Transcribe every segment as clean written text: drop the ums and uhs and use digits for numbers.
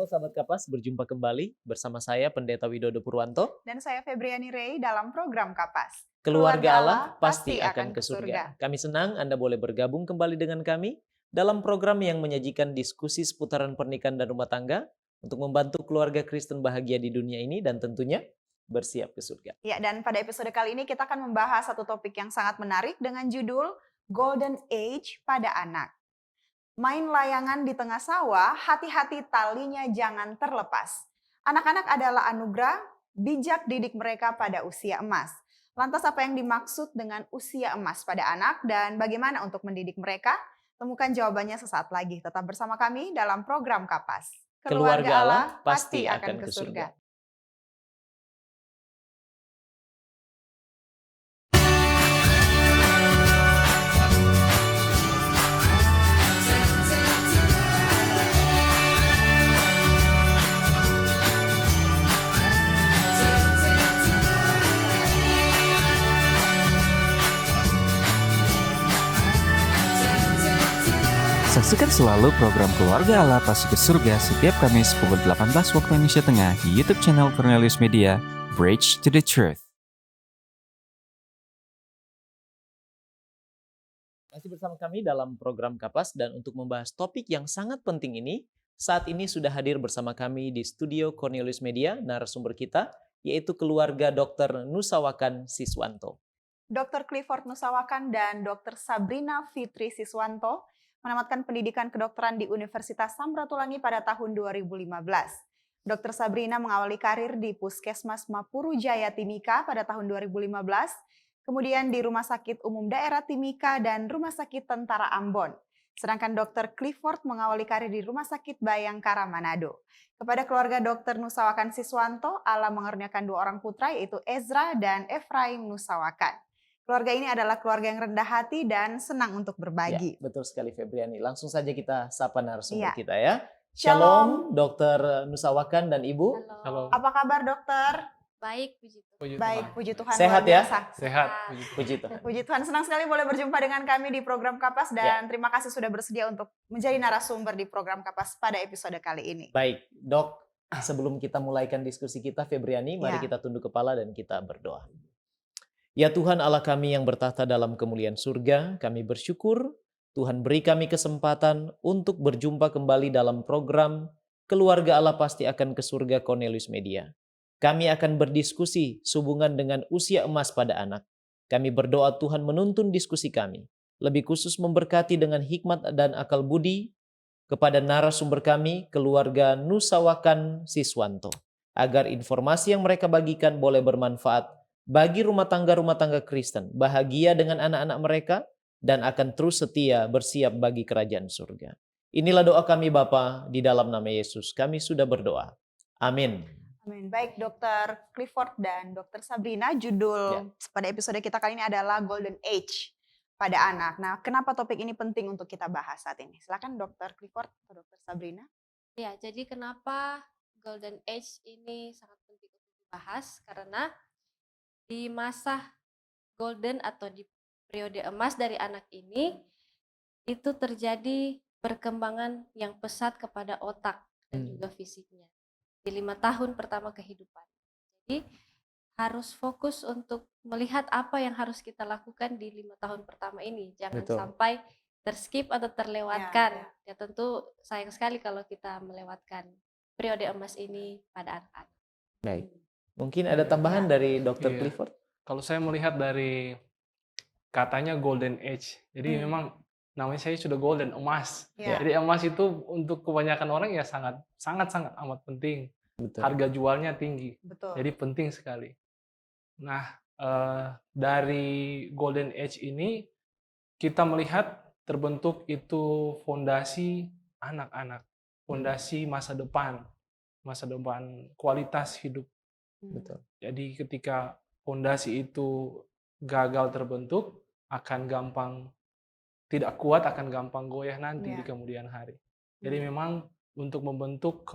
sahabat Kapas, berjumpa kembali bersama saya Pendeta Widodo Purwanto. Dan saya Febriani Rey dalam program Kapas. Keluarga Allah pasti akan ke surga. Kami senang Anda boleh bergabung kembali dengan kami dalam program yang menyajikan diskusi seputaran pernikahan dan rumah tangga untuk membantu keluarga Kristen bahagia di dunia ini dan tentunya bersiap ke surga. Ya, dan pada episode kali ini kita akan membahas satu topik yang sangat menarik dengan judul Golden Age pada anak. Main layangan di tengah sawah, hati-hati talinya jangan terlepas. Anak-anak adalah anugerah, bijak didik mereka pada usia emas. Lantas apa yang dimaksud dengan usia emas pada anak dan bagaimana untuk mendidik mereka? Temukan jawabannya sesaat lagi. Tetap bersama kami dalam program Kapas. Keluarga Allah pasti akan ke surga. Saksikan selalu program Keluarga Allah Pasti ke Surga setiap Kamis pukul 18 waktu Indonesia Tengah di YouTube channel Cornelius Media, Bridge to the Truth. Masih bersama kami dalam program Kapas dan untuk membahas topik yang sangat penting ini, saat ini sudah hadir bersama kami di studio Cornelius Media, narasumber kita, yaitu keluarga Dr. Nusawakan Siswanto. Dr. Clifford Nusawakan dan Dr. Sabrina Fitri Siswanto menamatkan pendidikan kedokteran di Universitas Samratulangi pada tahun 2015. Dr. Sabrina mengawali karir di Puskesmas Mapuru Jaya Timika pada tahun 2015, kemudian di Rumah Sakit Umum Daerah Timika dan Rumah Sakit Tentara Ambon. Sedangkan Dr. Clifford mengawali karir di Rumah Sakit Bayangkara Manado. Kepada keluarga Dr. Nusawakan Siswanto, Allah mengaruniakan 2 orang putra yaitu Ezra dan Efraim Nusawakan. Keluarga ini adalah keluarga yang rendah hati dan senang untuk berbagi. Ya, betul sekali Febriani. Langsung saja kita sapa narasumber Ya. kita ya. Shalom, Dr. Nusawakan dan Ibu. Halo. Apa kabar dokter? Baik, puji Tuhan. Baik, puji Tuhan. Sehat luar ya? biasa. Sehat. Puji Tuhan. Puji Tuhan, senang sekali boleh berjumpa dengan kami di program Kapas dan terima kasih sudah bersedia untuk menjadi narasumber di program Kapas pada episode kali ini. Baik, Dok. Sebelum kita mulaikan diskusi kita, Febriani, mari Ya. kita tunduk kepala dan kita berdoa. Ya Tuhan Allah kami yang bertahta dalam kemuliaan surga, kami bersyukur Tuhan beri kami kesempatan untuk berjumpa kembali dalam program Keluarga Allah Pasti Akan ke Surga Cornelius Media. Kami akan berdiskusi sehubungan dengan usia emas pada anak. Kami berdoa Tuhan menuntun diskusi kami, lebih khusus memberkati dengan hikmat dan akal budi kepada narasumber kami, keluarga Nusawakan Siswanto, agar informasi yang mereka bagikan boleh bermanfaat bagi rumah tangga Kristen, bahagia dengan anak-anak mereka, dan akan terus setia bersiap bagi kerajaan surga. Inilah doa kami Bapa, di dalam nama Yesus kami sudah berdoa. Amin. Amin. Baik Dr. Clifford dan Dr. Sabrina, judul pada episode kita kali ini adalah Golden Age pada anak. Nah, kenapa topik ini penting untuk kita bahas saat ini? Silakan Dr. Clifford atau Dr. Sabrina. Ya, jadi kenapa Golden Age ini sangat penting untuk dibahas? Karena di masa golden atau di periode emas dari anak ini, itu terjadi perkembangan yang pesat kepada otak dan juga fisiknya. Di 5 tahun pertama kehidupan. Jadi harus fokus untuk melihat apa yang harus kita lakukan di 5 tahun pertama ini. Jangan sampai terskip atau terlewatkan. Ya tentu sayang sekali kalau kita melewatkan periode emas ini pada anak-anak. Baik. Mungkin ada tambahan dari Dr. Clifford? Kalau saya melihat dari katanya Golden Age. Jadi memang namanya saya sudah golden, emas. Jadi emas itu untuk kebanyakan orang ya sangat amat penting. Betul. Harga jualnya tinggi. Betul. Jadi penting sekali. Nah, dari Golden Age ini kita melihat terbentuk itu fondasi anak-anak, fondasi masa depan kualitas hidup. Betul. Jadi ketika fondasi itu gagal terbentuk, akan gampang tidak kuat, akan gampang goyah nanti di kemudian hari. Jadi memang untuk membentuk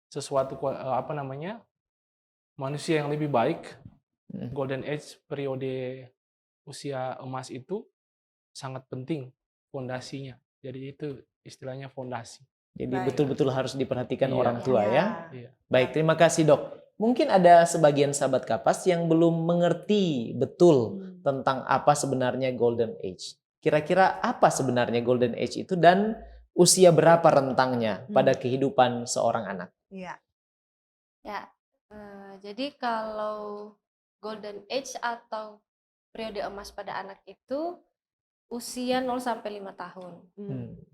sesuatu manusia yang lebih baik, Golden Age periode usia emas itu sangat penting fondasinya. Jadi itu istilahnya fondasi. Jadi Baik. betul-betul harus diperhatikan Iya. orang tua ya. Iya. Baik, terima kasih dok. Mungkin ada sebagian sahabat Kapas yang belum mengerti betul tentang apa sebenarnya Golden Age. Kira-kira apa sebenarnya Golden Age itu dan usia berapa rentangnya pada kehidupan seorang anak? Iya. Ya, jadi kalau golden age atau periode emas pada anak itu usia 0 sampai 5 tahun.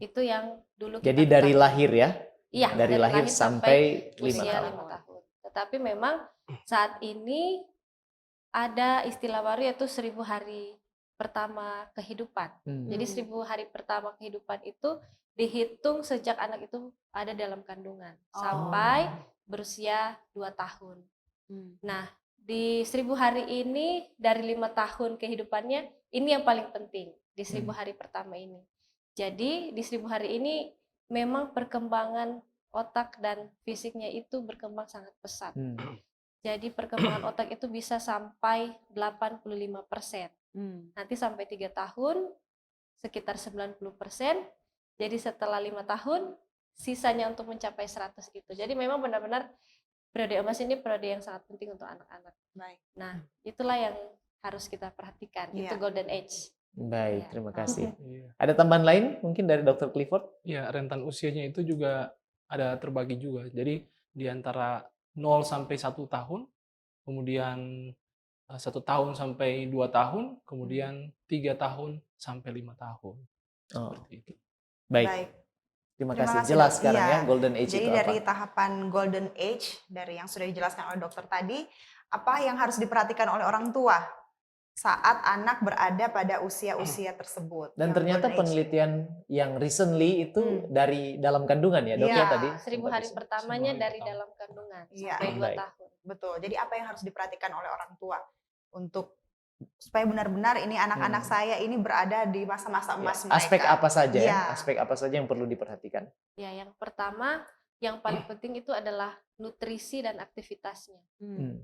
Itu yang dulu kita Jadi dari ketahui. lahir ya? Iya, dari lahir sampai 5 usia tahun. 5 tahun. Tetapi memang saat ini ada istilah baru yaitu 1000 hari pertama kehidupan. Jadi 1000 hari pertama kehidupan itu dihitung sejak anak itu ada dalam kandungan sampai berusia 2 tahun. Nah, di 1000 hari ini dari 5 tahun kehidupannya ini yang paling penting di 1000 hari pertama ini. Jadi di 1000 hari ini memang perkembangan otak dan fisiknya itu berkembang sangat pesat. Jadi perkembangan otak itu bisa sampai 85%. Nanti sampai 3 tahun sekitar 90%. Jadi setelah 5 tahun sisanya untuk mencapai 100 gitu. Jadi memang benar-benar periode emas ini periode yang sangat penting untuk anak-anak. Baik. Nah, itulah yang harus kita perhatikan. Iya. Itu golden age. Baik, Iya. terima kasih. Iya. Ada tambahan lain mungkin dari Dr. Clifford? Ya, rentan usianya itu juga ada terbagi juga. Jadi di antara 0 sampai 1 tahun, kemudian 1 tahun sampai 2 tahun, kemudian 3 tahun sampai 5 tahun. Oh, Seperti itu. baik. Terima Terima kasih. kasih, Jelas Dok. sekarang Iya. ya Golden Age Jadi itu dari apa? tahapan golden age dari yang sudah dijelaskan oleh dokter tadi, apa yang harus diperhatikan oleh orang tua saat anak berada pada usia-usia tersebut? Dan yang ternyata golden age. penelitian yang recently itu dari dalam kandungan ya dok Iya. ya tadi? 1000 hari sempat pertamanya 1000 hari dari pertama. dalam kandungan Iya. sampai 2 Baik. tahun. Betul. Jadi apa yang harus diperhatikan oleh orang tua untuk supaya benar-benar ini anak-anak saya ini berada di masa-masa emas Ya, mereka. aspek apa saja ya? Iya. Aspek apa saja yang perlu diperhatikan? Ya, yang pertama, yang paling penting itu adalah nutrisi dan aktivitasnya.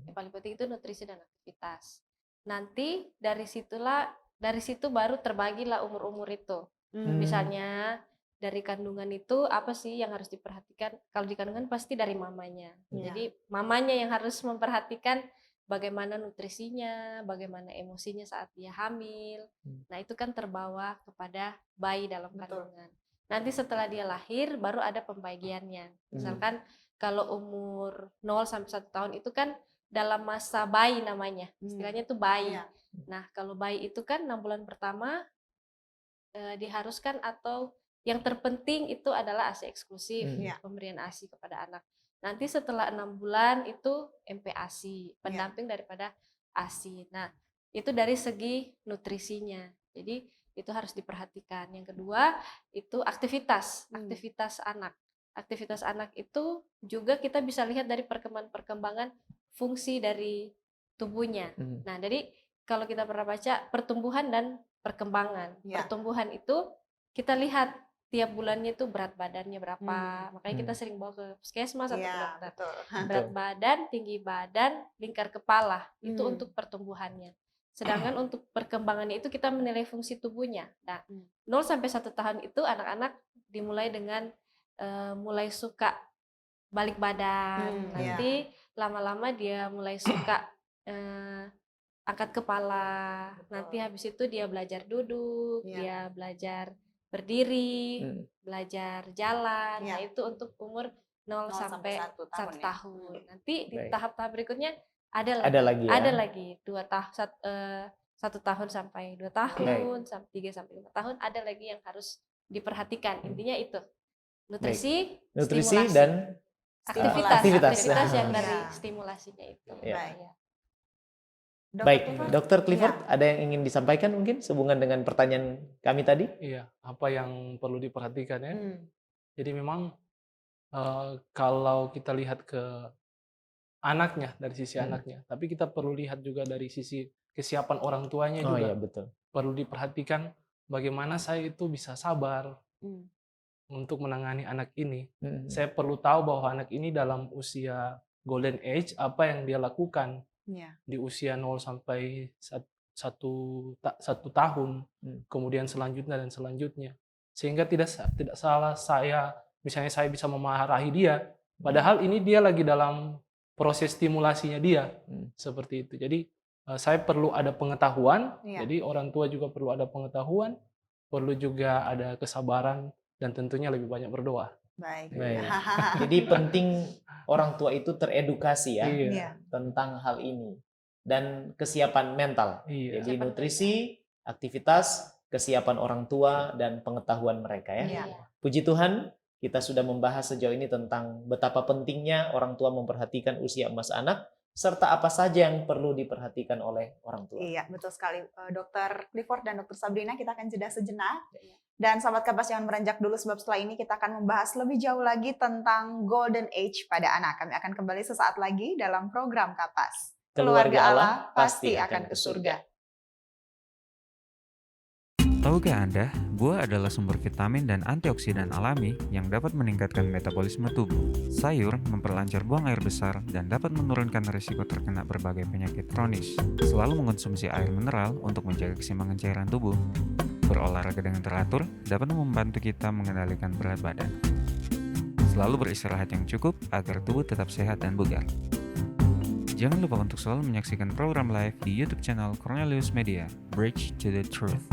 Yang paling penting itu nutrisi dan aktivitas. Nanti dari situ baru terbagilah umur-umur itu. Misalnya dari kandungan itu apa sih yang harus diperhatikan? Kalau di kandungan pasti dari mamanya. Iya. Jadi mamanya yang harus memperhatikan bagaimana nutrisinya, bagaimana emosinya saat dia hamil. Nah, itu kan terbawa kepada bayi dalam Betul. kandungan. Nanti setelah dia lahir baru ada pembagiannya. Misalkan kalau umur 0 sampai 1 tahun itu kan dalam masa bayi namanya. Istilahnya itu bayi. Iya. Nah, kalau bayi itu kan 6 bulan pertama diharuskan atau yang terpenting itu adalah ASI eksklusif, Iya. pemberian ASI kepada anak. Nanti setelah 6 bulan itu MPASI, pendamping daripada ASI. Nah, itu dari segi nutrisinya. Jadi itu harus diperhatikan. Yang kedua itu aktivitas anak. Aktivitas anak itu juga kita bisa lihat dari perkembangan fungsi dari tubuhnya. Nah, jadi kalau kita pernah baca pertumbuhan dan perkembangan. Ya. Pertumbuhan itu kita lihat tiap bulannya itu berat badannya berapa. Makanya kita sering bawa ke puskesmas atau ke Iya, dokter. betul. Berat badan, tinggi badan, lingkar kepala. Itu untuk pertumbuhannya. Sedangkan untuk perkembangannya itu kita menilai fungsi tubuhnya. Nah, 0 sampai 1 tahun itu anak-anak dimulai dengan mulai suka balik badan. Nanti lama-lama dia mulai suka angkat kepala. Betul. Nanti habis itu dia belajar duduk, Iya. dia belajar berdiri, belajar jalan. Iya. Nah, itu untuk umur 0 sampai 1 1 tahun. Nanti di Baik. tahap-tahap berikutnya ada Ada lagi 1 tahun sampai 2 tahun, sampai 3 sampai 5 tahun ada lagi yang harus diperhatikan. Intinya itu. Nutrisi stimulasi. dan aktivitas Nah. yang dari Ya. stimulasinya itu. Ya. Baik. Ya. Dokter baik, Clifford? Dr. Clifford, Iya. ada yang ingin disampaikan mungkin sehubungan dengan pertanyaan kami tadi? Iya, apa yang perlu diperhatikan ya? Jadi memang kalau kita lihat ke anaknya dari sisi anaknya, tapi kita perlu lihat juga dari sisi kesiapan orang tuanya Oh juga. iya, betul. Perlu diperhatikan bagaimana saya itu bisa sabar untuk menangani anak ini. Saya perlu tahu bahwa anak ini dalam usia golden age, apa yang dia lakukan Iya. di usia 0 sampai 1 tahun, kemudian selanjutnya dan selanjutnya. Sehingga tidak salah saya misalnya saya bisa memarahi dia, padahal ini dia lagi dalam proses stimulasinya dia, seperti itu. Jadi saya perlu ada pengetahuan, Iya. jadi orang tua juga perlu ada pengetahuan, perlu juga ada kesabaran, dan tentunya lebih banyak berdoa. Baik. Baik. Jadi penting orang tua itu teredukasi ya Iya. tentang hal ini dan kesiapan mental. Iya. Jadi Kesiapan nutrisi, aktivitas, kesiapan orang tua dan pengetahuan mereka ya. Iya. Puji Tuhan, kita sudah membahas sejauh ini tentang betapa pentingnya orang tua memperhatikan usia emas anak serta apa saja yang perlu diperhatikan oleh orang tua. Iya, betul sekali. Dr. Clifford dan Dr. Sabrina, kita akan jeda sejenak. Iya. Dan sahabat Kapas jangan beranjak dulu sebab setelah ini kita akan membahas lebih jauh lagi tentang golden age pada anak. Kami akan kembali sesaat lagi dalam program Kapas. Keluarga Allah pasti akan ke surga. Tahukah Anda, buah adalah sumber vitamin dan antioksidan alami yang dapat meningkatkan metabolisme tubuh. Sayur memperlancar buang air besar dan dapat menurunkan risiko terkena berbagai penyakit kronis. Selalu mengonsumsi air mineral untuk menjaga keseimbangan cairan tubuh. Berolahraga dengan teratur dapat membantu kita mengendalikan berat badan. Selalu beristirahat yang cukup agar tubuh tetap sehat dan bugar. Jangan lupa untuk selalu menyaksikan program live di YouTube channel Cornelius Media, Bridge to the Truth.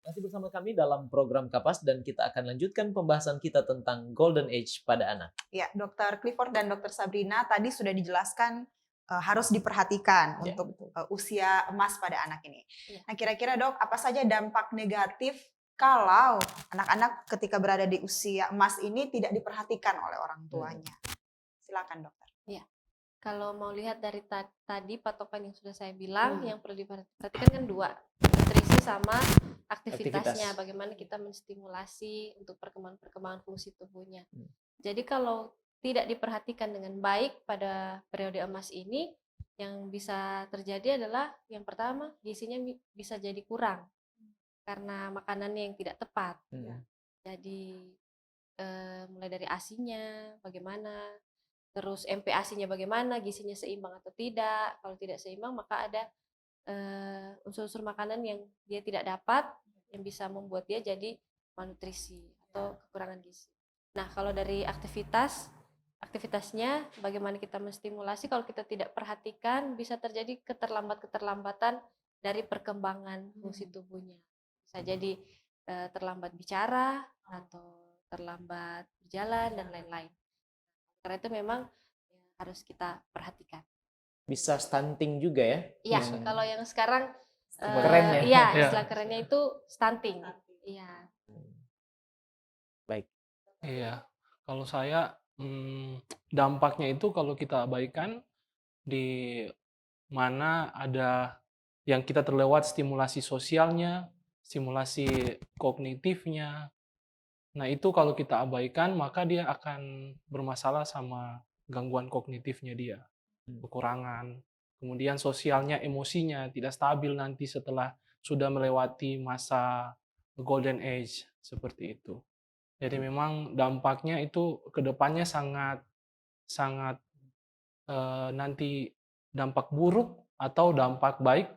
Masih bersama kami dalam program Kapas dan kita akan lanjutkan pembahasan kita tentang golden age pada anak. Ya, Dr. Clifford dan Dr. Sabrina tadi sudah dijelaskan harus diperhatikan Ya, untuk betul. usia emas pada anak ini. Iya. Nah, kira-kira Dok, apa saja dampak negatif kalau anak-anak ketika berada di usia emas ini tidak diperhatikan oleh orang tuanya? Silakan, Dokter. Kalau mau lihat dari tadi patokan yang sudah saya bilang, Hmm. yang perlu diperhatikan kan dua, nutrisi sama aktivitasnya. Aktivitas. Bagaimana kita menstimulasi untuk perkembangan fungsi tubuhnya. Hmm. Jadi kalau tidak diperhatikan dengan baik pada periode emas ini, yang bisa terjadi adalah yang pertama gizinya bisa jadi kurang karena makanannya yang tidak tepat. Jadi mulai dari ASI-nya bagaimana, terus MPASI-nya bagaimana, gizinya seimbang atau tidak. Kalau tidak seimbang maka ada unsur-unsur makanan yang dia tidak dapat yang bisa membuat dia jadi malnutrisi atau kekurangan gizi. Nah, kalau dari aktivitasnya bagaimana kita menstimulasi, kalau kita tidak perhatikan bisa terjadi keterlambatan dari perkembangan fungsi tubuhnya. Bisa jadi terlambat bicara atau terlambat berjalan dan lain-lain. Karena itu memang harus kita perhatikan. Bisa stunting juga ya? Iya, Bisa. kalau yang sekarang Kerennya. iya, Iya. istilah kerennya itu stunting. Iya. Baik. Iya, kalau saya dampaknya itu kalau kita abaikan di mana ada yang kita terlewat stimulasi sosialnya, stimulasi kognitifnya. Nah, itu kalau kita abaikan maka dia akan bermasalah sama gangguan kognitifnya dia, kekurangan. Kemudian sosialnya, emosinya tidak stabil nanti setelah sudah melewati masa golden age seperti itu. Jadi memang dampaknya itu ke depannya sangat nanti dampak buruk atau dampak baik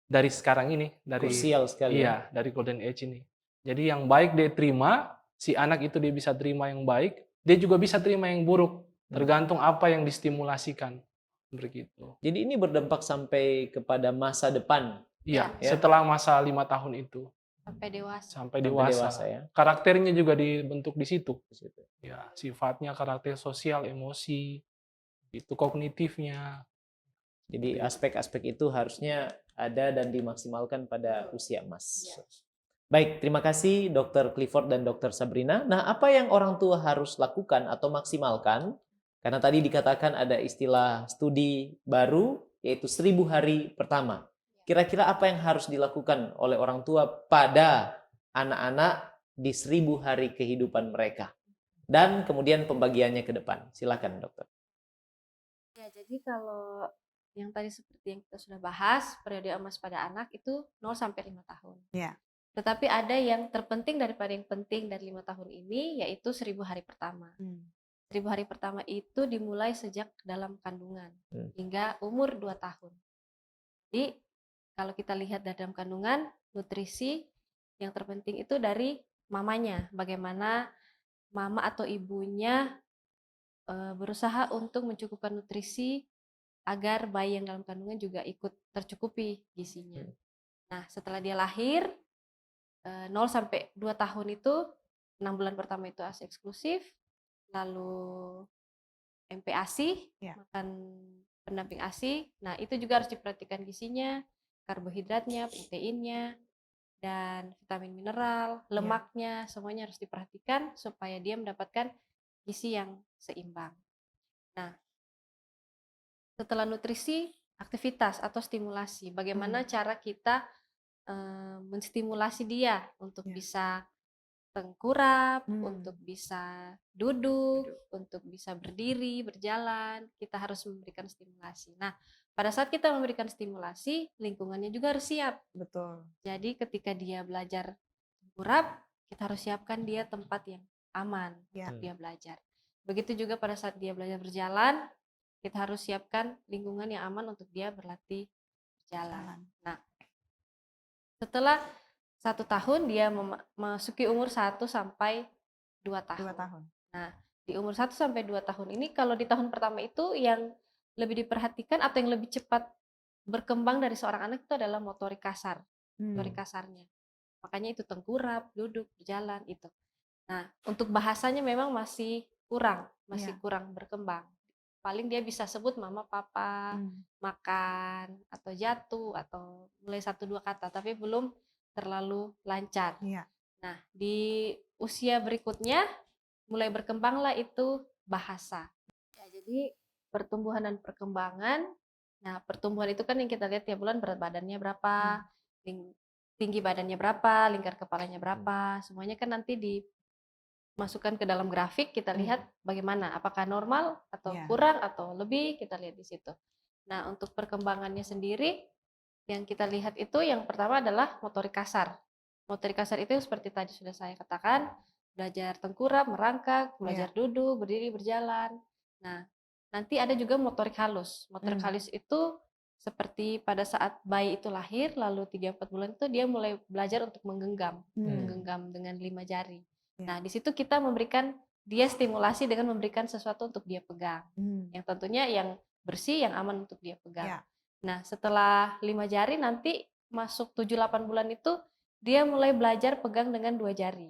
dari sekarang ini, dari Krusial sekali ya. iya, dari golden age ini. Jadi yang baik dia terima, si anak itu dia bisa terima yang baik, dia juga bisa terima yang buruk, tergantung apa yang distimulasikan. Begitu. Jadi ini berdampak sampai kepada masa depan. Iya, Ya. setelah masa 5 tahun itu Sampai dewasa. sampai Sampai dewasa. dewasa ya. Karakternya juga dibentuk di situ. Di situ. Ya, sifatnya, karakter sosial, emosi, itu kognitifnya. Jadi aspek-aspek itu harusnya ada dan dimaksimalkan pada usia emas. Baik, terima kasih Dr. Clifford dan Dr. Sabrina. Nah, apa yang orang tua harus lakukan atau maksimalkan? Karena tadi dikatakan ada istilah studi baru, yaitu 1000 hari pertama. Kira-kira apa yang harus dilakukan oleh orang tua pada anak-anak di 1000 hari kehidupan mereka? Dan kemudian pembagiannya ke depan. Silakan, dokter. Ya, jadi kalau yang tadi seperti yang kita sudah bahas, periode emas pada anak itu 0 sampai 5 tahun. Iya. Tetapi ada yang terpenting daripada yang penting dari 5 tahun ini, yaitu 1000 hari pertama. 1000 hari pertama itu dimulai sejak dalam kandungan hingga umur 2 tahun. Jadi kalau kita lihat dalam kandungan, nutrisi yang terpenting itu dari mamanya. Bagaimana mama atau ibunya berusaha untuk mencukupkan nutrisi agar bayi yang dalam kandungan juga ikut tercukupi gizinya. Nah, setelah dia lahir, 0 sampai 2 tahun itu, 6 bulan pertama itu ASI eksklusif, lalu MPASI, Ya. makan pendamping ASI. Nah, itu juga harus diperhatikan gizinya, karbohidratnya, proteinnya, dan vitamin mineral, lemaknya, semuanya harus diperhatikan supaya dia mendapatkan gizi yang seimbang. Nah, setelah nutrisi, aktivitas atau stimulasi. Bagaimana cara kita menstimulasi dia untuk bisa tengkurap, untuk bisa duduk, untuk bisa berdiri, berjalan. Kita harus memberikan stimulasi. Nah, pada saat kita memberikan stimulasi, lingkungannya juga harus siap. Betul. Jadi ketika dia belajar tengkurap, kita harus siapkan dia tempat yang aman untuk dia belajar. Begitu juga pada saat dia belajar berjalan, kita harus siapkan lingkungan yang aman untuk dia berlatih berjalan. Nah, setelah 1 tahun dia memasuki umur 1 sampai 2 tahun. 2 tahun. Nah, di umur 1 sampai 2 tahun ini, kalau di tahun pertama itu yang lebih diperhatikan atau yang lebih cepat berkembang dari seorang anak itu adalah motorik kasar. Motorik kasarnya. Makanya itu tengkurap, duduk, berjalan itu. Nah, untuk bahasanya memang masih kurang berkembang. Paling dia bisa sebut mama, papa, makan, atau jatuh, atau mulai 1-2 kata, tapi belum terlalu lancar. Nah, di usia berikutnya mulai berkembanglah itu bahasa. Ya, jadi pertumbuhan dan perkembangan. Nah, pertumbuhan itu kan yang kita lihat tiap bulan berat badannya berapa, tinggi badannya berapa, lingkar kepalanya berapa, semuanya kan nanti dimasukkan ke dalam grafik, kita lihat bagaimana, apakah normal atau kurang atau lebih, kita lihat di situ. Nah, untuk perkembangannya sendiri, yang kita lihat itu yang pertama adalah motorik kasar. Motorik kasar itu seperti tadi sudah saya katakan, belajar tengkurap, merangkak, belajar duduk, berdiri, berjalan. Nah, nanti ada juga motorik halus. Motorik halus itu seperti pada saat bayi itu lahir, lalu 3-4 bulan itu dia mulai belajar untuk menggenggam dengan 5 jari. Nah, di situ kita memberikan dia stimulasi dengan memberikan sesuatu untuk dia pegang. Yang tentunya yang bersih, yang aman untuk dia pegang. Nah, setelah 5 jari nanti masuk 7-8 bulan itu dia mulai belajar pegang dengan 2 jari.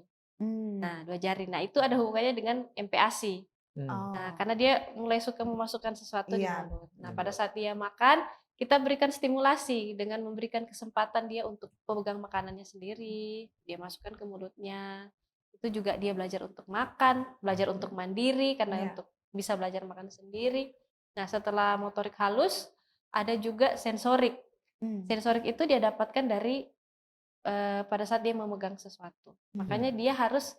Nah, 2 jari. Nah, itu ada hubungannya dengan MPASI. Nah, karena dia mulai suka memasukkan sesuatu di mulut. Nah, pada saat dia makan, kita berikan stimulasi dengan memberikan kesempatan dia untuk pemegang makanannya sendiri, dia masukkan ke mulutnya. Itu juga dia belajar untuk makan, belajar untuk mandiri, karena untuk bisa belajar makan sendiri. Nah, setelah motorik halus, ada juga sensorik. Sensorik itu dia dapatkan dari pada saat dia memegang sesuatu. Makanya dia harus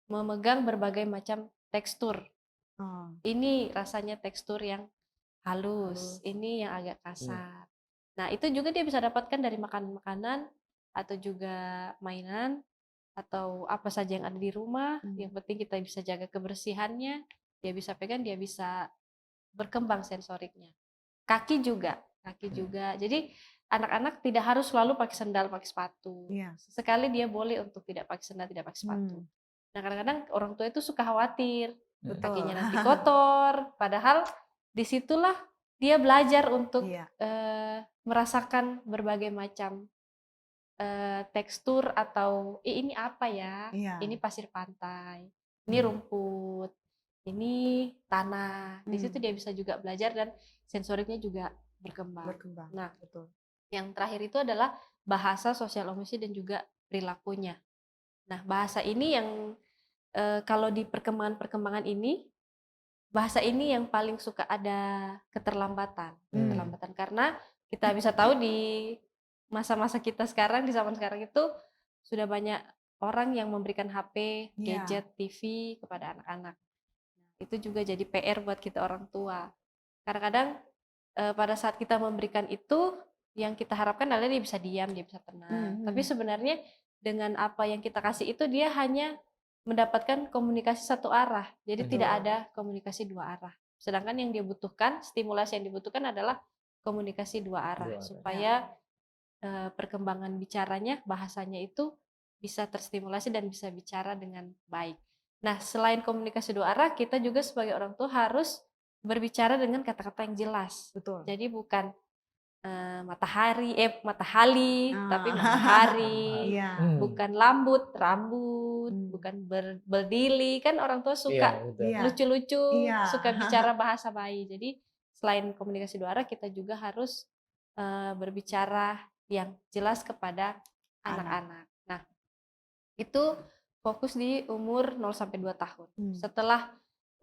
memegang berbagai macam tekstur. Ini rasanya tekstur yang halus, ini yang agak kasar. Nah, itu juga dia bisa dapatkan dari makanan-makanan atau juga mainan atau apa saja yang ada di rumah. Yang penting kita bisa jaga kebersihannya, dia bisa pegang, dia bisa berkembang sensoriknya. Kaki juga. Jadi anak-anak tidak harus selalu pakai sendal, pakai sepatu. Sesekali dia boleh untuk tidak pakai sendal, tidak pakai sepatu. Nah, kadang-kadang orang tua itu suka khawatir kakinya nanti kotor, padahal disitulah dia belajar untuk merasakan berbagai macam tekstur atau ini apa ya? Ini pasir pantai, ini rumput, ini tanah. Di situ dia bisa juga belajar dan sensoriknya juga berkembang. Nah, yang terakhir itu adalah bahasa, sosial emosi, dan juga perilakunya. Nah, bahasa ini yang kalau di perkembangan ini, bahasa ini yang paling suka ada keterlambatan. Karena kita bisa tahu di masa-masa kita sekarang, di zaman sekarang itu sudah banyak orang yang memberikan HP, gadget, TV kepada anak-anak. Nah, itu juga jadi PR buat kita orang tua. Kadang-kadang pada saat kita memberikan itu, yang kita harapkan adalah dia bisa diam, dia bisa tenang. Tapi sebenarnya dengan apa yang kita kasih itu, dia hanya mendapatkan komunikasi satu arah. Jadi tidak ada komunikasi 2 arah. Sedangkan yang dia butuhkan, stimulasi yang dibutuhkan adalah komunikasi 2 arah. Supaya perkembangan bicaranya, bahasanya itu bisa terstimulasi dan bisa bicara dengan baik. Nah, selain komunikasi dua arah, kita juga sebagai orang tua harus berbicara dengan kata-kata yang jelas. Betul. Jadi bukan matahari, tapi matahari. Iya. Bukan rambut, Hmm. bukan berdili. Kan orang tua suka Iya, betul. Iya. lucu-lucu, Iya. suka bicara bahasa bayi. Jadi selain komunikasi dua arah, kita juga harus berbicara yang jelas kepada anak-anak. Nah, itu fokus di umur 0 sampai 2 tahun. Setelah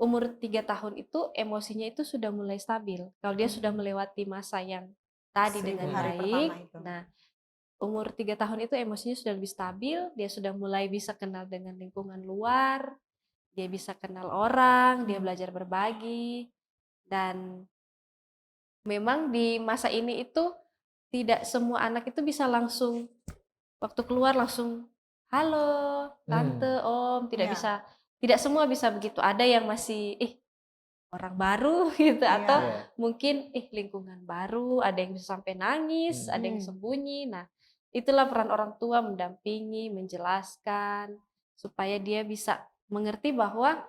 umur 3 tahun itu emosinya itu sudah mulai stabil. Kalau dia sudah melewati masa yang tadi 1000 dengan hari baik. pertama itu. Nah, umur 3 tahun itu emosinya sudah lebih stabil, dia sudah mulai bisa kenal dengan lingkungan luar, dia bisa kenal orang, dia belajar berbagi. Dan memang di masa ini itu tidak semua anak itu bisa langsung waktu keluar langsung halo tante, om, tidak Iya. bisa, tidak semua bisa begitu. Ada yang masih orang baru gitu, atau Iya. mungkin lingkungan baru, ada yang bisa sampai nangis, ada yang sembunyi. Nah, itulah peran orang tua mendampingi, menjelaskan supaya dia bisa mengerti bahwa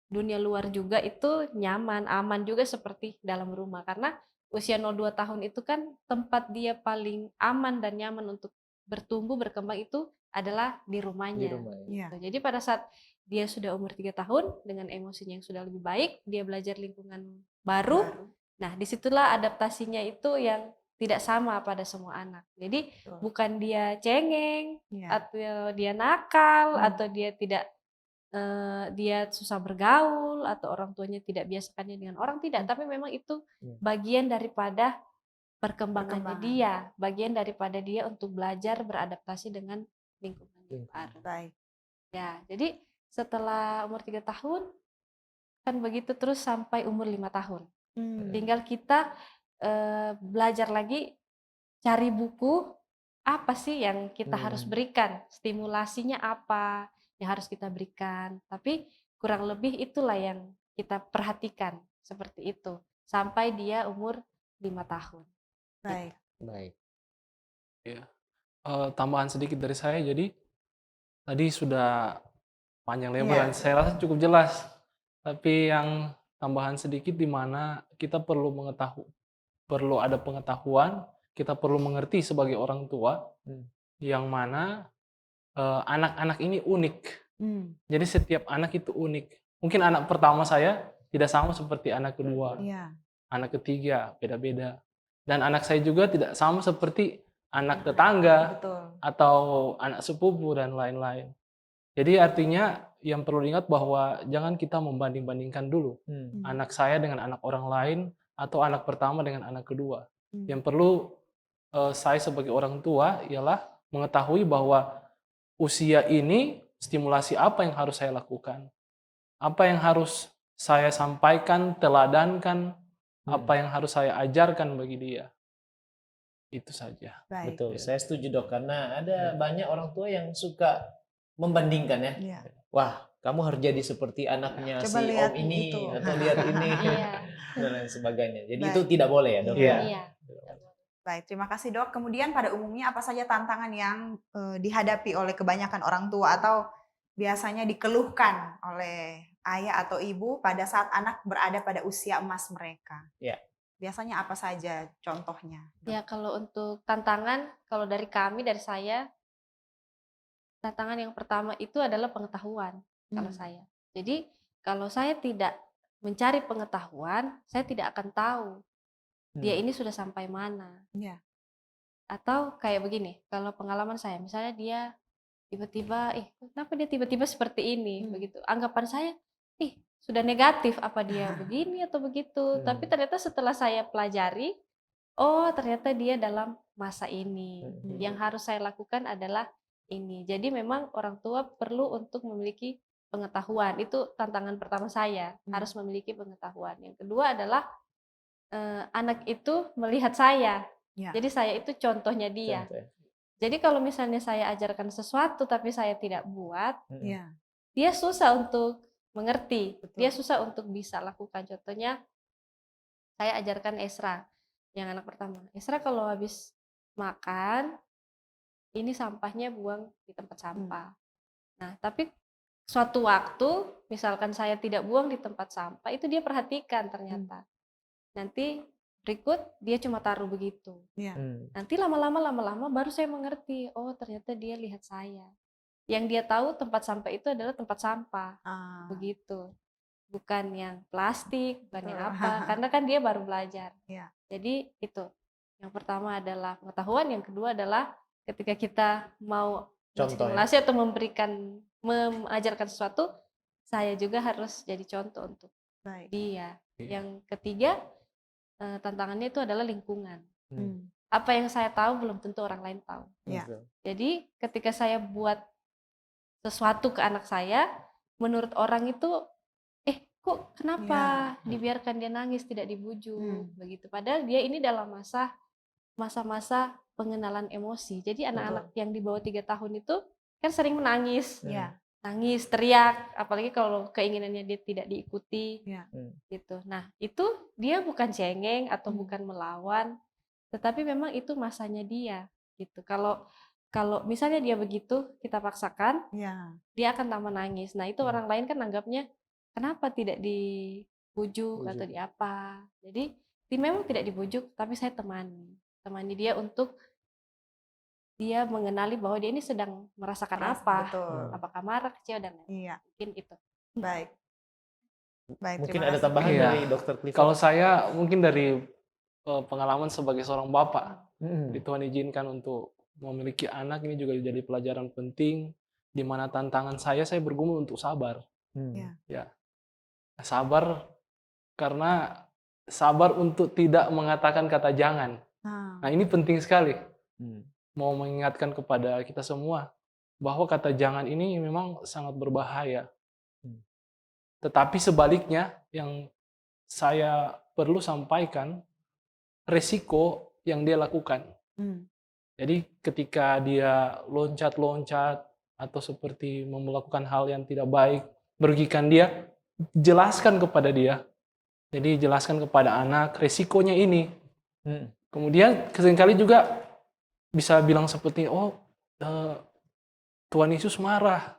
dunia luar juga itu nyaman, aman juga seperti dalam rumah. Karena usia 0-2 tahun itu kan tempat dia paling aman dan nyaman untuk bertumbuh, berkembang itu adalah di Di rumahnya. rumah. Ya. Iya. Jadi pada saat dia sudah umur 3 tahun dengan emosinya yang sudah lebih baik, dia belajar lingkungan baru. Nah, disitulah adaptasinya itu yang tidak sama pada semua anak. Jadi Betul. bukan dia cengeng Iya. atau dia nakal atau dia tidak dia susah bergaul atau orang tuanya tidak biasakannya dengan orang, tidak, tapi memang itu bagian daripada perkembangannya dia, bagian daripada dia untuk belajar beradaptasi dengan lingkungan yang baru. Baik. Ya, jadi setelah umur 3 tahun kan begitu terus sampai umur 5 tahun. Tinggal kita belajar lagi, cari buku apa sih yang kita harus berikan, stimulasinya apa yang harus kita berikan. Tapi kurang lebih itulah yang kita perhatikan seperti itu sampai dia umur 5 tahun. Baik. Baik. Ya. Tambahan sedikit dari saya, jadi tadi sudah panjang lebar dan saya rasa cukup jelas. Tapi yang tambahan sedikit di mana kita perlu perlu ada pengetahuan, kita perlu mengerti sebagai orang tua yang mana anak-anak ini unik. Jadi setiap anak itu unik. Mungkin anak pertama saya tidak sama seperti anak kedua, Iya. anak ketiga beda-beda. Dan anak saya juga tidak sama seperti anak tetangga Betul. atau anak sepupu dan lain-lain. Jadi artinya yang perlu diingat bahwa jangan kita membanding-bandingkan dulu anak saya dengan anak orang lain atau anak pertama dengan anak kedua. Yang perlu saya sebagai orang tua ialah mengetahui bahwa usia ini stimulasi apa yang harus saya lakukan, apa yang harus saya sampaikan, teladankan, apa yang harus saya ajarkan bagi dia. Itu saja. Baik. Betul, saya setuju dok, karena ada banyak orang tua yang suka membandingkan ya. Iya. Wah, kamu harus jadi seperti anaknya Coba si lihat om ini itu. atau lihat ini Iya. dan lain sebagainya. Jadi Baik. itu tidak boleh ya dok. Iya. Iya. Baik, terima kasih dok. Kemudian pada umumnya apa saja tantangan yang dihadapi oleh kebanyakan orang tua atau biasanya dikeluhkan oleh ayah atau ibu pada saat anak berada pada usia emas mereka? Ya. Biasanya apa saja contohnya? Dok? Ya, kalau untuk tantangan, kalau dari kami, dari saya, tantangan yang pertama itu adalah pengetahuan kalau saya. Jadi kalau saya tidak mencari pengetahuan, saya tidak akan tahu dia ini sudah sampai mana. Iya. Atau kayak begini, kalau pengalaman saya, misalnya dia tiba-tiba, kenapa dia tiba-tiba seperti ini, begitu. Anggapan saya, sudah negatif, apa dia begini atau begitu. Tapi ternyata setelah saya pelajari, oh ternyata dia dalam masa ini. Yang harus saya lakukan adalah ini. Jadi memang orang tua perlu untuk memiliki pengetahuan. Itu tantangan pertama saya, harus memiliki pengetahuan. Yang kedua adalah anak itu melihat saya. Ya. Jadi saya itu contohnya dia. Contoh ya. Jadi kalau misalnya saya ajarkan sesuatu tapi saya tidak buat, Iya. dia susah untuk mengerti. Betul. Dia susah untuk bisa lakukan. Contohnya saya ajarkan Esra, yang anak pertama. Esra kalau habis makan, ini sampahnya buang di tempat sampah. Nah, tapi suatu waktu misalkan saya tidak buang di tempat sampah, itu dia perhatikan ternyata. Nanti berikut dia cuma taruh begitu. Iya. Nanti lama-lama baru saya mengerti, oh ternyata dia lihat saya. Yang dia tahu tempat sampah itu adalah tempat sampah, begitu. Bukan yang plastik, bukan yang apa, karena kan dia baru belajar. Iya. Jadi itu. Yang pertama adalah pengetahuan, yang kedua adalah ketika kita mau Contoh ya. menstimulasi atau mengajarkan sesuatu, saya juga harus jadi contoh untuk Baik. dia. Iya. Yang ketiga, tantangannya itu adalah lingkungan. Hmm. Apa yang saya tahu belum tentu orang lain tahu. Ya. Betul. Jadi ketika saya buat sesuatu ke anak saya, menurut orang itu, kok kenapa dibiarkan dia nangis, tidak dibujuk, begitu. Padahal dia ini dalam masa-masa pengenalan emosi. Jadi anak-anak yang di bawah 3 tahun itu kan sering menangis. Ya. Nangis, teriak, apalagi kalau keinginannya dia tidak diikuti, Ya. gitu. Nah, itu dia bukan cengeng atau bukan melawan, tetapi memang itu masanya dia, gitu. Kalau misalnya dia begitu, kita paksakan, Ya. dia akan tambah nangis. Nah, itu orang lain kan anggapnya, kenapa tidak dibujuk atau di apa. Jadi, memang tidak dibujuk, tapi saya temani dia untuk dia mengenali bahwa dia ini sedang merasakan apa, Betul. apakah marah, kecewa, dan lain-lain. Iya. Mungkin itu. Baik. Baik, Mungkin terima ada kasih. tambahan Iya. dari Dr. Clifford? Kalau saya mungkin dari pengalaman sebagai seorang bapak, Mm. Tuhan izinkan untuk memiliki anak ini juga jadi pelajaran penting, di mana tantangan saya bergumul untuk sabar. Ya. Ya, sabar karena sabar untuk tidak mengatakan kata jangan. Nah, ini penting sekali. Mau mengingatkan kepada kita semua bahwa kata jangan ini memang sangat berbahaya. Tetapi sebaliknya yang saya perlu sampaikan, resiko yang dia lakukan. Jadi ketika dia loncat-loncat atau seperti melakukan hal yang tidak baik, merugikan dia, jelaskan kepada dia. Jadi jelaskan kepada anak resikonya ini. Kemudian seringkali juga bisa bilang seperti, Tuhan Yesus marah.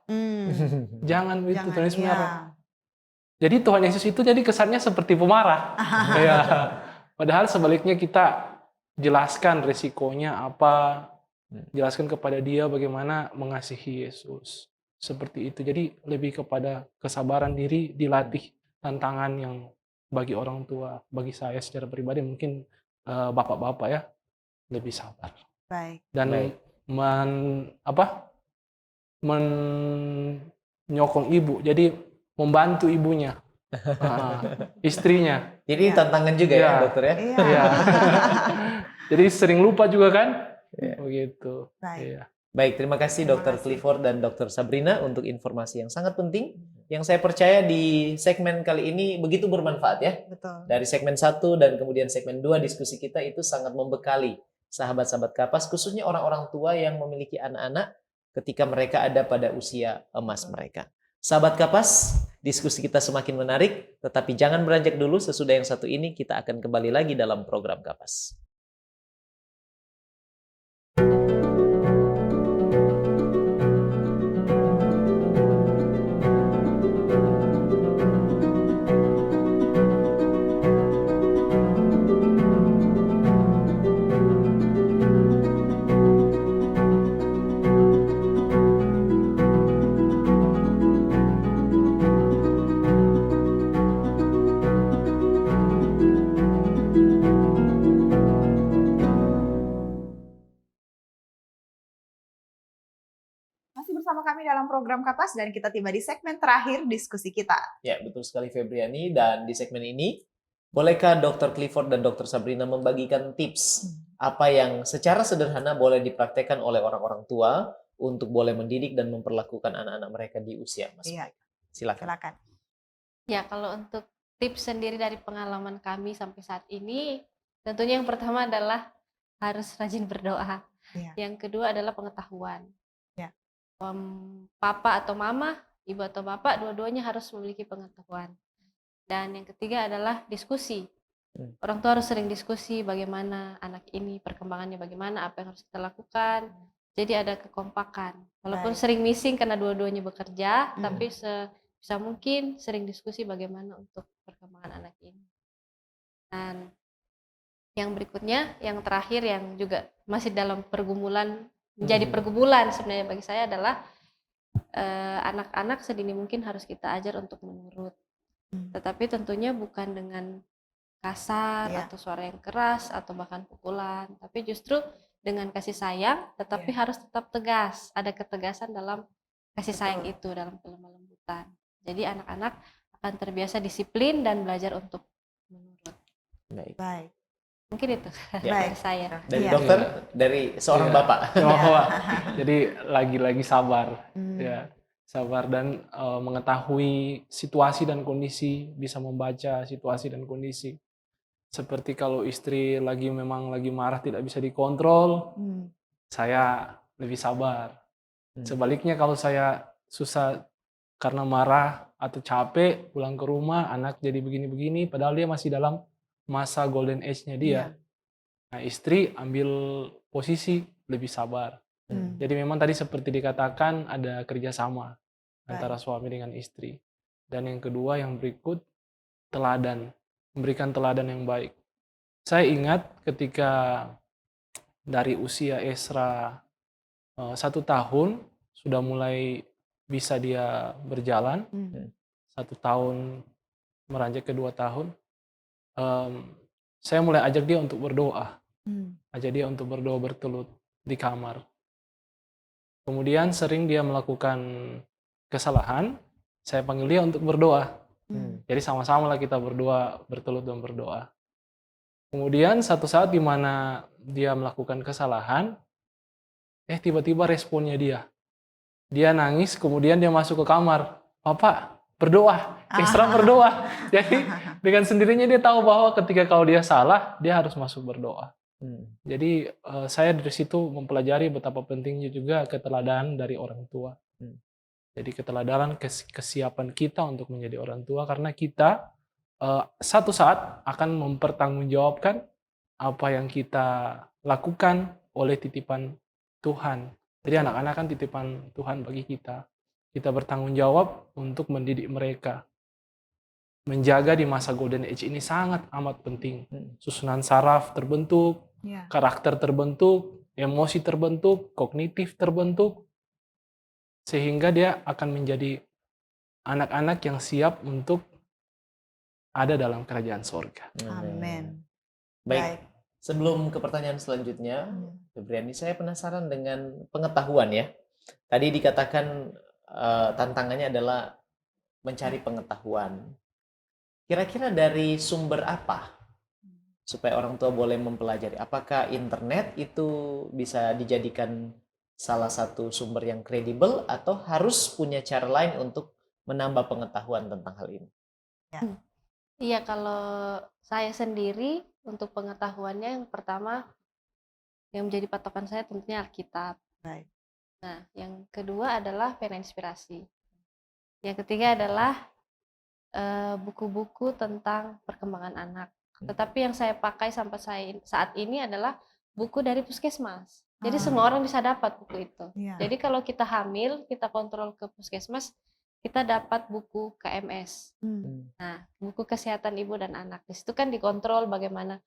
Jangan begitu, Tuhan Yesus marah. Jadi Tuhan Yesus itu jadi kesannya seperti pemarah. Ya. Padahal sebaliknya kita jelaskan resikonya apa, jelaskan kepada dia bagaimana mengasihi Yesus. Seperti itu. Jadi lebih kepada kesabaran diri dilatih, tantangan yang bagi orang tua, bagi saya secara pribadi mungkin bapak-bapak ya lebih sabar. Baik. Dan menyokong ibu, jadi membantu ibunya, istrinya. Jadi ini tantangan juga ya, dokter ya? Iya. Jadi sering lupa juga kan? Begitu. Baik. Iya. Baik, terima kasih Dr. Clifford dan Dr. Sabrina untuk informasi yang sangat penting. Yang saya percaya di segmen kali ini begitu bermanfaat ya. Betul. Dari segmen 1 dan kemudian segmen 2 diskusi kita itu sangat membekali sahabat-sahabat Kapas, khususnya orang-orang tua yang memiliki anak-anak ketika mereka ada pada usia emas mereka. Sahabat Kapas, diskusi kita semakin menarik, tetapi jangan beranjak dulu. Sesudah yang satu ini kita akan kembali lagi dalam program Kapas. Masih bersama kami dalam program Kapas dan kita tiba di segmen terakhir diskusi kita. Ya, betul sekali Febriani. Dan di segmen ini, bolehkah Dr. Clifford dan Dr. Sabrina membagikan tips apa yang secara sederhana boleh dipraktekkan oleh orang-orang tua untuk boleh mendidik dan memperlakukan anak-anak mereka di usia emas mereka? Silakan. Ya, kalau untuk tips sendiri dari pengalaman kami sampai saat ini, tentunya yang pertama adalah harus rajin berdoa. Iya. Yang kedua adalah pengetahuan. Ya. Papa atau mama, ibu atau bapak, dua-duanya harus memiliki pengetahuan. Dan yang ketiga adalah diskusi. Orang tua harus sering diskusi bagaimana anak ini perkembangannya bagaimana, apa yang harus kita lakukan. Jadi ada kekompakan. Walaupun Baik. sering missing karena dua-duanya bekerja, Hmm. tapi sebisa mungkin sering diskusi bagaimana untuk perkembangan anak ini. Dan yang berikutnya, yang terakhir yang juga masih dalam pergumulan, menjadi pergumulan sebenarnya bagi saya adalah anak-anak sedini mungkin harus kita ajar untuk menurut. Tetapi tentunya bukan dengan kasar Iya. atau suara yang keras atau bahkan pukulan, tapi justru dengan kasih sayang, tetapi harus tetap tegas. Ada ketegasan dalam kasih sayang itu, dalam kelemah lembutan. Jadi anak-anak akan terbiasa disiplin dan belajar untuk menurut. Baik. Mungkin itu Ya. dari saya. Dari Iya. dokter, dari seorang Iya. bapak. Bahwa jadi lagi-lagi sabar, Hmm. ya sabar dan mengetahui situasi dan kondisi, bisa membaca situasi dan kondisi. Seperti kalau istri memang lagi marah tidak bisa dikontrol, saya lebih sabar. Sebaliknya kalau saya susah karena marah atau capek pulang ke rumah, anak jadi begini-begini, padahal dia masih dalam masa golden age-nya dia. Nah, istri ambil posisi lebih sabar. Jadi memang tadi seperti dikatakan ada kerjasama antara suami dengan istri. Dan yang kedua, yang berikut, teladan. Memberikan teladan yang baik. Saya ingat ketika dari usia Esra 1 tahun, sudah mulai bisa dia berjalan. 1 tahun meranjak ke 2 tahun. Saya mulai ajak dia untuk berdoa. Ajak dia untuk berdoa bertelut di kamar. Kemudian sering dia melakukan kesalahan, saya panggil dia untuk berdoa. Jadi sama-sama lah kita berdoa, bertelut dan berdoa. Kemudian satu saat di mana dia melakukan kesalahan, tiba-tiba responnya dia nangis, kemudian dia masuk ke kamar. Papa, berdoa, Esra berdoa. Jadi dengan sendirinya dia tahu bahwa ketika kalau dia salah, dia harus masuk berdoa. Jadi saya dari situ mempelajari betapa pentingnya juga keteladanan dari orang tua. Jadi keteladanan, kesiapan kita untuk menjadi orang tua, karena kita satu saat akan mempertanggungjawabkan apa yang kita lakukan oleh titipan Tuhan. Jadi anak-anak kan titipan Tuhan bagi kita. Kita bertanggung jawab untuk mendidik mereka. Menjaga di masa golden age ini sangat amat penting. Susunan saraf terbentuk, karakter terbentuk, emosi terbentuk, kognitif terbentuk, sehingga dia akan menjadi anak-anak yang siap untuk ada dalam kerajaan sorga. Amin. Baik, sebelum ke pertanyaan selanjutnya, Febriani, saya penasaran dengan pengetahuan ya. Tadi dikatakan tantangannya adalah mencari pengetahuan. Kira-kira dari sumber apa supaya orang tua boleh mempelajari? Apakah internet itu bisa dijadikan salah satu sumber yang kredibel atau harus punya cara lain untuk menambah pengetahuan tentang hal ini? Iya, kalau saya sendiri untuk pengetahuannya yang pertama yang menjadi patokan saya tentunya Alkitab. Baik. Nah, yang kedua adalah pena inspirasi. Yang ketiga adalah buku-buku tentang perkembangan anak. Tetapi yang saya pakai sampai saat ini adalah buku dari puskesmas. Jadi semua orang bisa dapat buku itu. Jadi kalau kita hamil, kita kontrol ke puskesmas, kita dapat buku KMS. Nah, buku kesehatan ibu dan anak. Di situ kan dikontrol bagaimana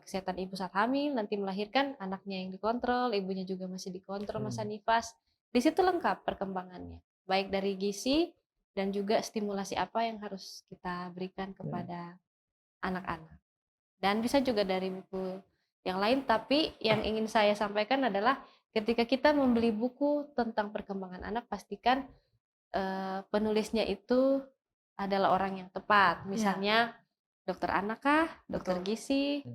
kesehatan ibu saat hamil, nanti melahirkan, anaknya yang dikontrol, ibunya juga masih dikontrol masa nifas. Di situ lengkap perkembangannya, baik dari gizi dan juga stimulasi apa yang harus kita berikan kepada anak-anak. Dan bisa juga dari buku yang lain, tapi yang ingin saya sampaikan adalah ketika kita membeli buku tentang perkembangan anak, pastikan penulisnya itu adalah orang yang tepat. Misalnya dokter anak kah, dokter gizi,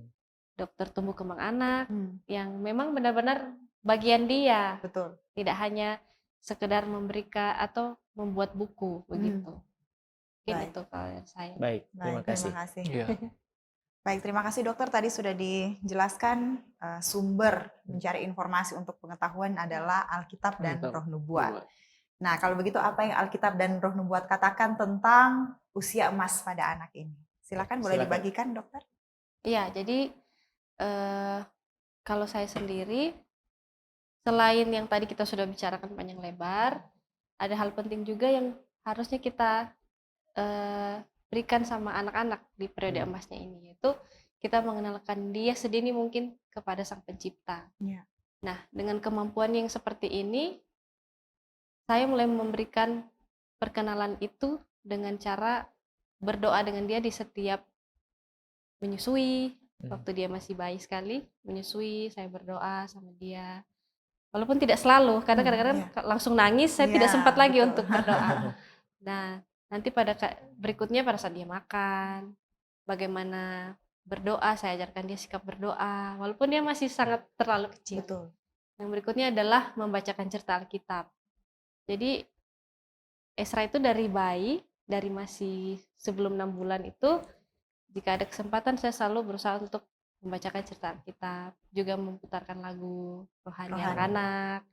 dokter tumbuh kembang anak, yang memang benar-benar bagian dia. Betul. Tidak hanya sekedar memberikan atau membuat buku begitu. Mungkin itu kalau dari saya. Baik, terima kasih. Terima kasih. Iya. Baik, terima kasih dokter. Tadi sudah dijelaskan sumber mencari informasi untuk pengetahuan adalah Alkitab dan Roh Nubuat. Nah, kalau begitu apa yang Alkitab dan Roh Nubuat katakan tentang usia emas pada anak ini? Silakan, boleh dibagikan dokter. Iya, jadi kalau saya sendiri, selain yang tadi kita sudah bicarakan panjang lebar, ada hal penting juga yang harusnya kita berikan sama anak-anak di periode emasnya ini, yaitu kita mengenalkan dia sedini mungkin kepada Sang Pencipta. Iya. Nah, dengan kemampuan yang seperti ini, saya mulai memberikan perkenalan itu dengan cara berdoa dengan dia di setiap menyusui, waktu dia masih bayi sekali, menyusui, saya berdoa sama dia. Walaupun tidak selalu, karena kadang-kadang langsung nangis, saya tidak sempat lagi untuk berdoa. Nah, nanti berikutnya pada saat dia makan, bagaimana berdoa, saya ajarkan dia sikap berdoa, walaupun dia masih sangat terlalu kecil. Betul. Yang berikutnya adalah membacakan cerita Alkitab. Jadi Esra itu dari bayi, dari masih sebelum 6 bulan itu, jika ada kesempatan saya selalu berusaha untuk membacakan cerita Alkitab, juga memutarkan lagu rohani anak-anak,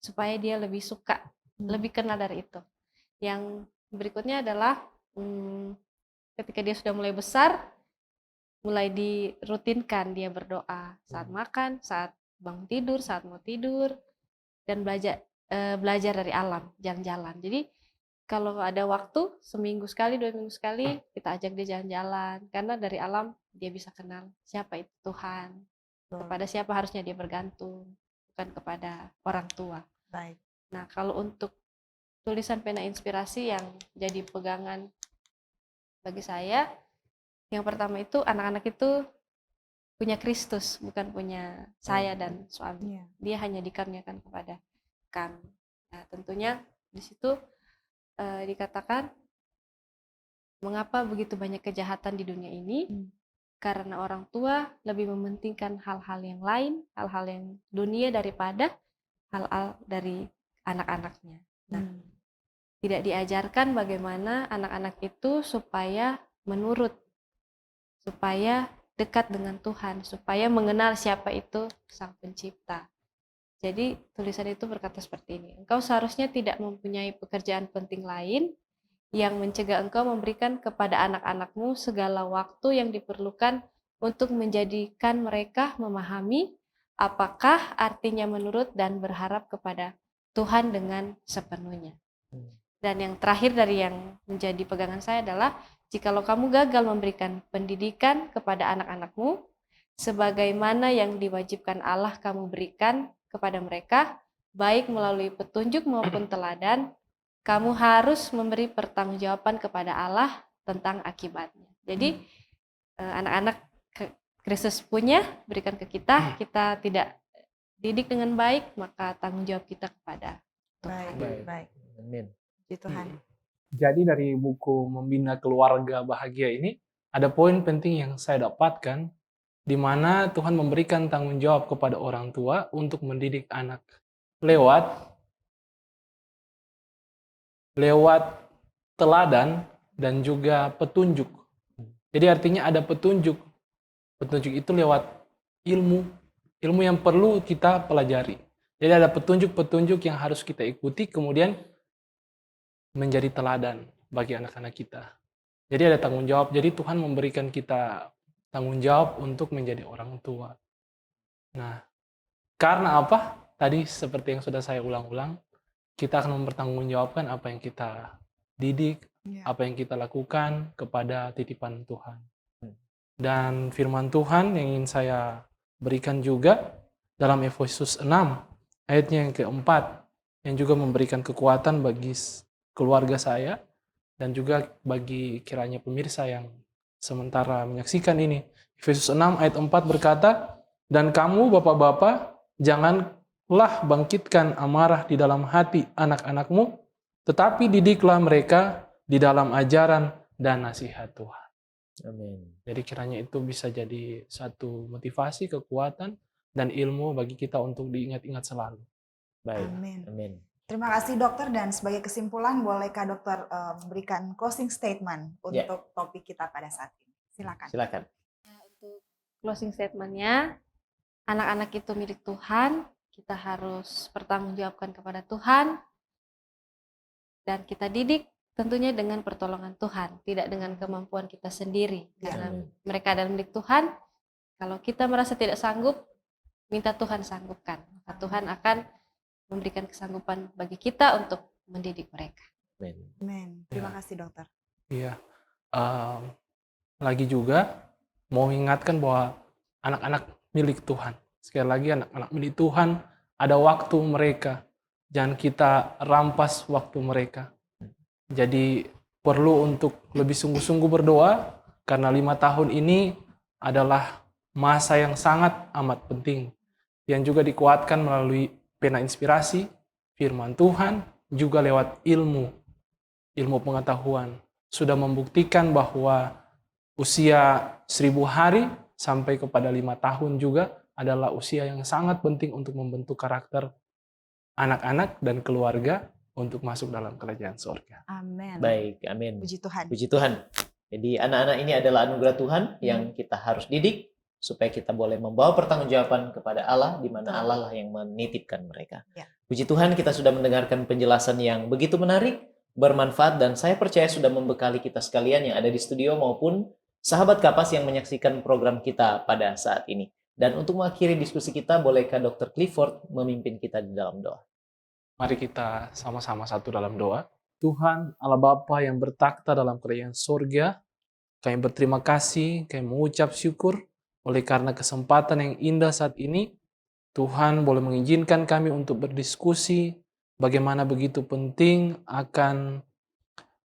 supaya dia lebih suka, lebih kenal dari itu. Yang berikutnya adalah ketika dia sudah mulai besar, mulai dirutinkan dia berdoa saat makan, saat bangun tidur, saat mau tidur, dan belajar dari alam, jalan-jalan. Jadi kalau ada waktu, seminggu sekali, 2 minggu sekali, kita ajak dia jalan-jalan. Karena dari alam dia bisa kenal siapa itu Tuhan, kepada siapa harusnya dia bergantung, bukan kepada orang tua. Baik. Nah, kalau untuk tulisan pena inspirasi yang jadi pegangan bagi saya, yang pertama itu anak-anak itu punya Kristus, bukan punya saya dan suami. Dia hanya dikaruniakan kepada kami. Nah, tentunya di situ dikatakan mengapa begitu banyak kejahatan di dunia ini? Karena orang tua lebih mementingkan hal-hal yang lain, hal-hal yang dunia daripada hal-hal dari anak-anaknya. Nah, tidak diajarkan bagaimana anak-anak itu supaya menurut, supaya dekat dengan Tuhan, supaya mengenal siapa itu Sang Pencipta. Jadi tulisan itu berkata seperti ini, engkau seharusnya tidak mempunyai pekerjaan penting lain yang mencegah engkau memberikan kepada anak-anakmu segala waktu yang diperlukan untuk menjadikan mereka memahami apakah artinya menurut dan berharap kepada Tuhan dengan sepenuhnya. Dan yang terakhir dari yang menjadi pegangan saya adalah, jikalau kamu gagal memberikan pendidikan kepada anak-anakmu, sebagaimana yang diwajibkan Allah kamu berikan kepada mereka, baik melalui petunjuk maupun teladan, kamu harus memberi pertanggungjawaban kepada Allah tentang akibatnya. Jadi anak-anak Kristus punya, berikan ke kita, kita tidak didik dengan baik, maka tanggung jawab kita kepada Tuhan. Baik. Amin. Puji Tuhan. Jadi dari buku Membina Keluarga Bahagia ini, ada poin penting yang saya dapatkan, di mana Tuhan memberikan tanggung jawab kepada orang tua untuk mendidik anak lewat teladan dan juga petunjuk. Jadi artinya ada petunjuk. Petunjuk itu lewat ilmu yang perlu kita pelajari. Jadi ada petunjuk-petunjuk yang harus kita ikuti, kemudian menjadi teladan bagi anak-anak kita. Jadi ada tanggung jawab. Jadi Tuhan memberikan kita tanggung jawab untuk menjadi orang tua. Nah, karena apa? Tadi seperti yang sudah saya ulang-ulang, kita akan mempertanggungjawabkan apa yang kita didik, apa yang kita lakukan kepada titipan Tuhan. Dan firman Tuhan yang ingin saya berikan juga dalam Efesus 6, ayatnya yang keempat, yang juga memberikan kekuatan bagi keluarga saya, dan juga bagi kiranya pemirsa yang sementara menyaksikan ini. Efesus 6 ayat 4 berkata, dan kamu bapak-bapak, janganlah bangkitkan amarah di dalam hati anak-anakmu, tetapi didiklah mereka di dalam ajaran dan nasihat Tuhan. Amin. Jadi kiranya itu bisa jadi satu motivasi, kekuatan, dan ilmu bagi kita untuk diingat-ingat selalu. Baik. Amin. Amin. Terima kasih dokter, dan sebagai kesimpulan bolehkah dokter memberikan closing statement untuk topik kita pada saat ini? Silakan. Silakan. Untuk closing statement-nya, anak-anak itu milik Tuhan, kita harus bertanggungjawabkan kepada Tuhan, dan kita didik tentunya dengan pertolongan Tuhan, tidak dengan kemampuan kita sendiri. Karena mereka adalah milik Tuhan, Kalau kita merasa tidak sanggup, minta Tuhan sanggupkan. Maka Tuhan akan memberikan kesanggupan bagi kita untuk mendidik mereka. Amin. Amin. Terima Ya. kasih dokter. Iya. Lagi juga mau ingatkan bahwa anak-anak milik Tuhan. Sekali lagi anak-anak milik Tuhan, ada waktu mereka. Jangan kita rampas waktu mereka. Jadi perlu untuk lebih sungguh-sungguh berdoa karena 5 tahun ini adalah masa yang sangat amat penting. Yang juga dikuatkan melalui pena inspirasi, firman Tuhan, juga lewat ilmu pengetahuan. Sudah membuktikan bahwa usia 1000 hari sampai kepada 5 tahun juga adalah usia yang sangat penting untuk membentuk karakter anak-anak dan keluarga untuk masuk dalam kerajaan surga. Amin. Baik, amin. Puji Tuhan. Puji Tuhan. Jadi anak-anak ini adalah anugerah Tuhan yang kita harus didik supaya kita boleh membawa pertanggungjawaban kepada Allah, di mana Betul. Allah lah yang menitipkan mereka. Ya. Puji Tuhan, kita sudah mendengarkan penjelasan yang begitu menarik, bermanfaat, dan saya percaya sudah membekali kita sekalian yang ada di studio maupun sahabat Kapas yang menyaksikan program kita pada saat ini. Dan untuk mengakhiri diskusi kita, bolehkah Dr. Clifford memimpin kita di dalam doa? Mari kita sama-sama satu dalam doa. Tuhan Allah Bapa yang bertakhta dalam kerajaan surga, kami berterima kasih, kami mengucap syukur oleh karena kesempatan yang indah saat ini. Tuhan boleh mengizinkan kami untuk berdiskusi bagaimana begitu penting akan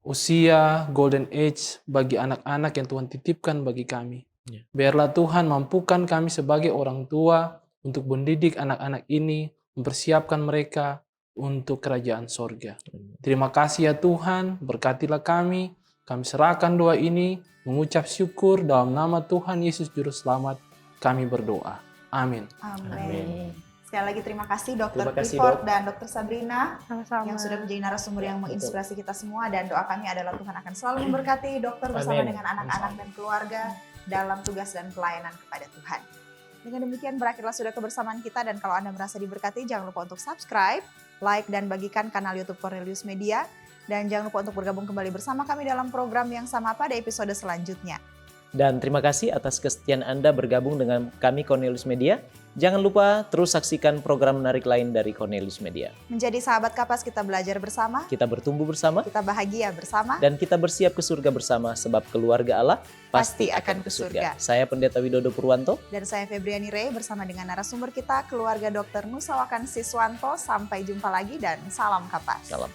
usia golden age bagi anak-anak yang Tuhan titipkan bagi kami. Ya. Biarlah Tuhan mampukan kami sebagai orang tua untuk mendidik anak-anak ini, mempersiapkan mereka untuk kerajaan sorga. Terima kasih ya Tuhan, berkatilah kami serahkan doa ini, mengucap syukur dalam nama Tuhan Yesus Juru Selamat, kami berdoa. Amin. Amin. Sekali lagi terima kasih Dr. Terima kasih, Clifford Dok. dan Dr. Sabrina Sama-sama. yang sudah menjadi narasumber yang menginspirasi kita semua, dan doa kami adalah Tuhan akan selalu memberkati dokter bersama Amin. dengan anak-anak dan keluarga dalam tugas dan pelayanan kepada Tuhan. Dengan demikian berakhirlah sudah kebersamaan kita, dan kalau Anda merasa diberkati jangan lupa untuk subscribe, like, dan bagikan kanal YouTube Cornelius Media, dan jangan lupa untuk bergabung kembali bersama kami dalam program yang sama pada episode selanjutnya. Dan terima kasih atas kesetiaan Anda bergabung dengan kami Cornelius Media. Jangan lupa terus saksikan program menarik lain dari Cornelius Media. Menjadi sahabat Kapas, kita belajar bersama, Kita bertumbuh bersama, kita bahagia bersama, dan kita bersiap ke surga bersama, sebab keluarga Allah pasti akan ke surga. Saya Pendeta Widodo Purwanto. dan saya Febriani Rey bersama dengan narasumber kita, keluarga Dr. Nusawakan Siswanto. Sampai jumpa lagi dan salam Kapas. Salam.